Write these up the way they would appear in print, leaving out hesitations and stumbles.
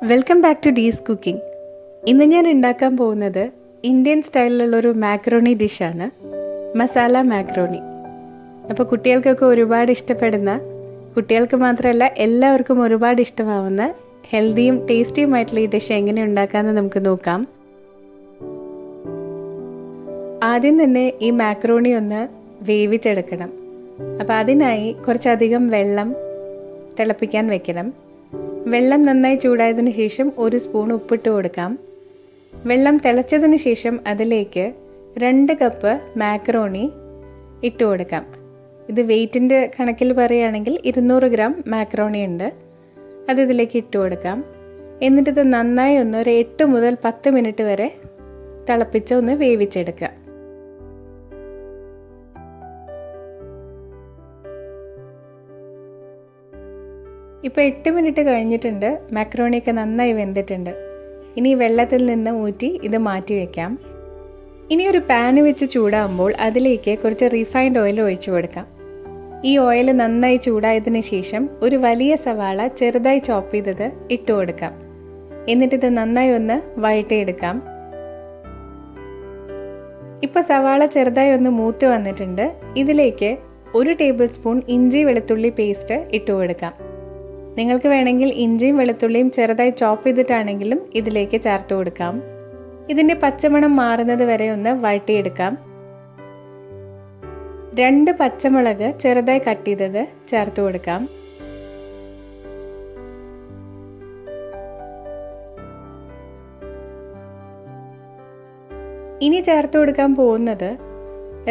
Welcome back to Dee's cooking. ഇന്ന് ഞാൻ ഉണ്ടാക്കാൻ പോകുന്നത് ഇന്ത്യൻ സ്റ്റൈലിലുള്ളൊരു മാക്രോണി ഡിഷാണ്, മസാല മാക്രോണി. അപ്പോൾ കുട്ടികൾക്കൊക്കെ ഒരുപാട് ഇഷ്ടപ്പെടുന്ന, കുട്ടികൾക്ക് മാത്രമല്ല എല്ലാവർക്കും ഒരുപാട് ഇഷ്ടമാവുന്ന ഹെൽത്തിയും ടേസ്റ്റിയുമായിട്ടുള്ള ഈ ഡിഷ് എങ്ങനെ ഉണ്ടാക്കാമെന്ന് നമുക്ക് നോക്കാം. ആദ്യം തന്നെ ഈ മാക്രോണി ഒന്ന് വേവിച്ചെടുക്കണം. അപ്പോൾ അതിനായി കുറച്ചധികം വെള്ളം തിളപ്പിക്കാൻ വെക്കണം. വെള്ളം നന്നായി ചൂടായതിനു ശേഷം 1 സ്പൂൺ ഉപ്പിട്ട് കൊടുക്കാം. വെള്ളം തിളച്ചതിന് ശേഷം അതിലേക്ക് 2 കപ്പ് മാക്രോണി ഇട്ട് കൊടുക്കാം. ഇത് വെയ്റ്റിൻ്റെ കണക്കിൽ പറയുകയാണെങ്കിൽ 200 ഗ്രാം മാക്രോണി ഉണ്ട്. അത് ഇതിലേക്ക് ഇട്ട് കൊടുക്കാം. എന്നിട്ടിത് നന്നായി ഒരു 8 മുതൽ 10 മിനിറ്റ് വരെ തിളപ്പിച്ച് ഒന്ന് വേവിച്ചെടുക്കുക. ഇപ്പോൾ 8 മിനിറ്റ് കഴിഞ്ഞിട്ടുണ്ട്. മാക്രോണിയൊക്കെ നന്നായി വെന്തിട്ടുണ്ട്. ഇനി വെള്ളത്തിൽ നിന്ന് ഊറ്റി ഇത് മാറ്റി വയ്ക്കാം. ഇനി ഒരു പാന് വെച്ച് ചൂടാകുമ്പോൾ അതിലേക്ക് കുറച്ച് റീഫൈൻഡ് ഓയിൽ ഒഴിച്ചു കൊടുക്കാം. ഈ ഓയിൽ നന്നായി ചൂടായതിനു ശേഷം ഒരു വലിയ സവാള ചെറുതായി ചോപ്പ് ചെയ്തത് ഇട്ട് കൊടുക്കാം. എന്നിട്ടിത് നന്നായി ഒന്ന് വഴറ്റിയെടുക്കാം. ഇപ്പോൾ സവാള ചെറുതായി ഒന്ന് മൂത്ത് വന്നിട്ടുണ്ട്. ഇതിലേക്ക് 1 ടേബിൾ സ്പൂൺ ഇഞ്ചി വെളുത്തുള്ളി പേസ്റ്റ് ഇട്ട് കൊടുക്കാം. നിങ്ങൾക്ക് വേണമെങ്കിൽ ഇഞ്ചിയും വെളുത്തുള്ളിയും ചെറുതായി ചോപ്പ് ചെയ്തിട്ടാണെങ്കിലും ഇതിലേക്ക് ചേർത്ത് കൊടുക്കാം. ഇതിൻ്റെ പച്ചമണം മാറുന്നത് വരെ ഒന്ന് വഴറ്റിയെടുക്കാം. 2 പച്ചമുളക് ചെറുതായി കട്ട് ചെയ്തത് ചേർത്ത് കൊടുക്കാം. ഇനി ചേർത്ത് കൊടുക്കാൻ പോകുന്നത്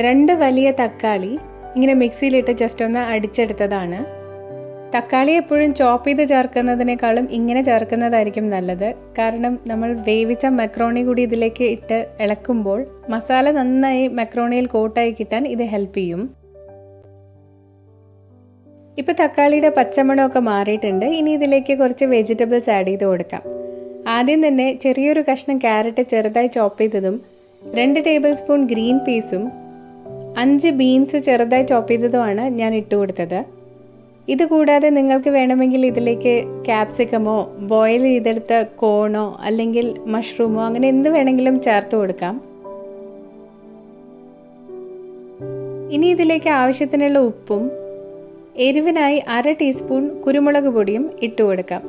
2 വലിയ തക്കാളി ഇങ്ങനെ മിക്സിയിലിട്ട് ജസ്റ്റ് ഒന്ന് അടിച്ചെടുത്തതാണ്. തക്കാളി എപ്പോഴും ചോപ്പ് ചെയ്ത് ചേർക്കുന്നതിനേക്കാളും ഇങ്ങനെ ചേർക്കുന്നതായിരിക്കും നല്ലത്. കാരണം നമ്മൾ വേവിച്ച മക്രോണി കൂടി ഇതിലേക്ക് ഇട്ട് ഇളക്കുമ്പോൾ മസാല നന്നായി മക്രോണിയിൽ കോട്ടായി കിട്ടാൻ ഇത് ഹെൽപ്പ് ചെയ്യും. ഇപ്പോൾ തക്കാളിയുടെ പച്ചമണമൊക്കെ മാറിയിട്ടുണ്ട്. ഇനി ഇതിലേക്ക് കുറച്ച് വെജിറ്റബിൾസ് ആഡ് ചെയ്ത് കൊടുക്കാം. ആദ്യം തന്നെ ചെറിയൊരു കഷ്ണം ക്യാരറ്റ് ചെറുതായി ചോപ്പ് ചെയ്തതും 2 ടേബിൾ സ്പൂൺ ഗ്രീൻ പീസും 5 ബീൻസ് ചെറുതായി ചോപ്പ് ചെയ്തതുമാണ് ഞാൻ ഇട്ട് കൊടുത്തത്. ഇതുകൂടാതെ നിങ്ങൾക്ക് വേണമെങ്കിൽ ഇതിലേക്ക് ക്യാപ്സിക്കമോ ബോയിൽ ചെയ്തെടുത്ത കോണോ അല്ലെങ്കിൽ മഷ്റൂമോ അങ്ങനെ എന്ത് വേണമെങ്കിലും ചേർത്ത് കൊടുക്കാം. ഇനി ഇതിലേക്ക് ആവശ്യത്തിനുള്ള ഉപ്പും എരിവിനായി 1/2 ടീസ്പൂൺ കുരുമുളക് പൊടിയും ഇട്ട് കൊടുക്കാം.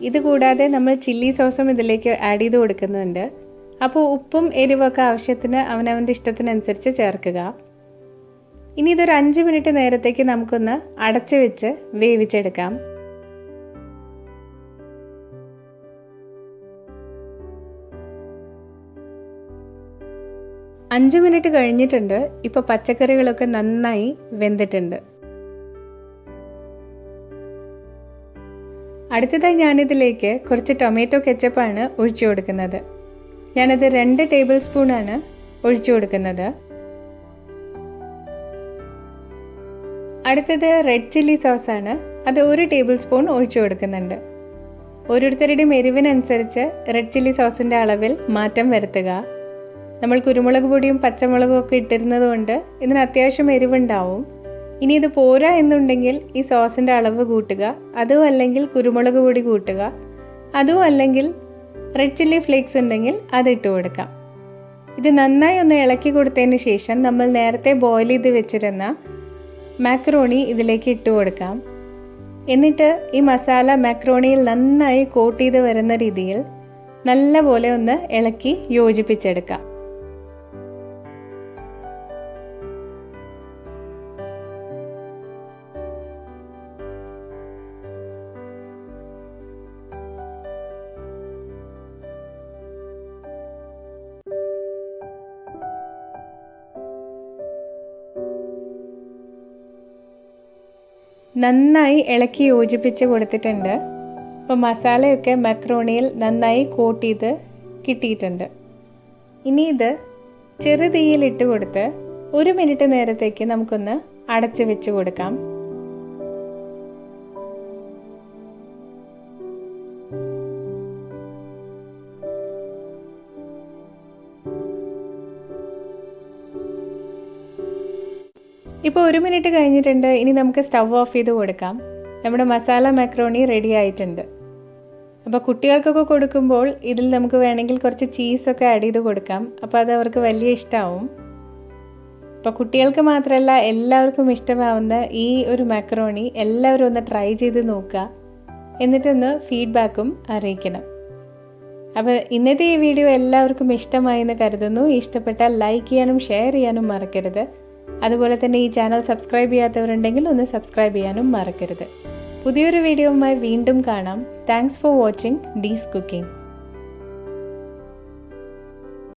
ഇതുകൂടാതെ നമ്മൾ ചില്ലി സോസും ഇതിലേക്ക് ആഡ് ചെയ്ത് കൊടുക്കുന്നുണ്ട്. അപ്പോൾ ഉപ്പും എരിവൊക്കെ ആവശ്യത്തിന് അവനവൻ്റെ ഇഷ്ടത്തിനനുസരിച്ച് ചേർക്കുക. ഇനി ഇതൊരു 5 മിനിറ്റ് നേരത്തേക്ക് നമുക്കൊന്ന് അടച്ചു വെച്ച് വേവിച്ചെടുക്കാം. അഞ്ച് മിനിറ്റ് കഴിഞ്ഞിട്ടുണ്ട്. ഇപ്പോൾ പച്ചക്കറികളൊക്കെ നന്നായി വെന്തിട്ടുണ്ട്. അടുത്തതായി ഞാനിതിലേക്ക് കുറച്ച് ടൊമാറ്റോ കെച്ചപ്പാണ് ഒഴിച്ചു കൊടുക്കുന്നത്. ഞാനത് 2 ടേബിൾ സ്പൂണാണ് ഒഴിച്ചു കൊടുക്കുന്നത്. അടുത്തത് റെഡ് ചില്ലി സോസാണ്. അത് 1 ടേബിൾ സ്പൂൺ ഒഴിച്ചു കൊടുക്കുന്നുണ്ട്. ഓരോരുത്തരുടെയും എരിവിനനുസരിച്ച് റെഡ് ചില്ലി സോസിൻ്റെ അളവിൽ മാറ്റം വരുത്തുക. നമ്മൾ കുരുമുളക് പൊടിയും പച്ചമുളകും ഒക്കെ ഇട്ടിരുന്നത് കൊണ്ട് ഇതിന് അത്യാവശ്യം എരിവുണ്ടാവും. ഇനി ഇത് പോരാ എന്നുണ്ടെങ്കിൽ ഈ സോസിൻ്റെ അളവ് കൂട്ടുക. അതും അല്ലെങ്കിൽ കുരുമുളക് പൊടി കൂട്ടുക. അതും അല്ലെങ്കിൽ റെഡ് ചില്ലി ഫ്ലേക്സ് ഉണ്ടെങ്കിൽ അതിട്ട് കൊടുക്കാം. ഇത് നന്നായി ഒന്ന് ഇളക്കി കൊടുത്തതിന് ശേഷം നമ്മൾ നേരത്തെ ബോയിൽ ചെയ്ത് വെച്ചിരുന്ന മാക്രോണി ഇതിലേക്ക് ഇട്ട് കൊടുക്കാം. എന്നിട്ട് ഈ മസാല മാക്രോണിയിൽ നന്നായി കോട്ട് ചെയ്ത് വരുന്ന രീതിയിൽ നല്ലപോലെ ഒന്ന് ഇളക്കി യോജിപ്പിച്ചെടുക്കാം. നന്നായി ഇളക്കി യോജിപ്പിച്ച് കൊടുത്തിട്ടുണ്ട്. അപ്പോൾ മസാലയൊക്കെ മക്രോണിയിൽ നന്നായി കോട്ട് ചെയ്ത് കിട്ടിയിട്ടുണ്ട്. ഇനി ഇത് ചെറു തീയിലിട്ട് കൊടുത്ത് 1 മിനിറ്റ് നേരത്തേക്ക് നമുക്കൊന്ന് അടച്ചു വെച്ച് കൊടുക്കാം. ഇപ്പോൾ 1 മിനിറ്റ് കഴിഞ്ഞിട്ടുണ്ട്. ഇനി നമുക്ക് സ്റ്റവ് ഓഫ് ചെയ്ത് കൊടുക്കാം. നമ്മുടെ മസാല മാക്രോണി റെഡി ആയിട്ടുണ്ട്. അപ്പോൾ കുട്ടികൾക്കൊക്കെ കൊടുക്കുമ്പോൾ ഇതിൽ നമുക്ക് വേണമെങ്കിൽ കുറച്ച് ചീസൊക്കെ ആഡ് ചെയ്ത് കൊടുക്കാം. അപ്പോൾ അത് അവർക്ക് വലിയ ഇഷ്ടമാവും. അപ്പോൾ കുട്ടികൾക്ക് മാത്രമല്ല എല്ലാവർക്കും ഇഷ്ടമാവുന്ന ഈ ഒരു മാക്കറോണി എല്ലാവരും ഒന്ന് ട്രൈ ചെയ്ത് നോക്കുക. എന്നിട്ടൊന്ന് ഫീഡ്ബാക്കും അറിയിക്കണം. അപ്പോൾ ഇന്നത്തെ ഈ വീഡിയോ എല്ലാവർക്കും ഇഷ്ടമായി എന്ന് കരുതുന്നു. ഇഷ്ടപ്പെട്ടാൽ ലൈക്ക് ചെയ്യാനും ഷെയർ ചെയ്യാനും മറക്കരുത്. അതുപോലെ തന്നെ ഈ ചാനൽ സബ്സ്ക്രൈബ് ചെയ്യാത്തവരുണ്ടെങ്കിൽ ഒന്ന് സബ്സ്ക്രൈബ് ചെയ്യാനും മറക്കരുത്. പുതിയൊരു വീഡിയോയുമായി വീണ്ടും കാണാം. Thanks for watching Dee's cooking.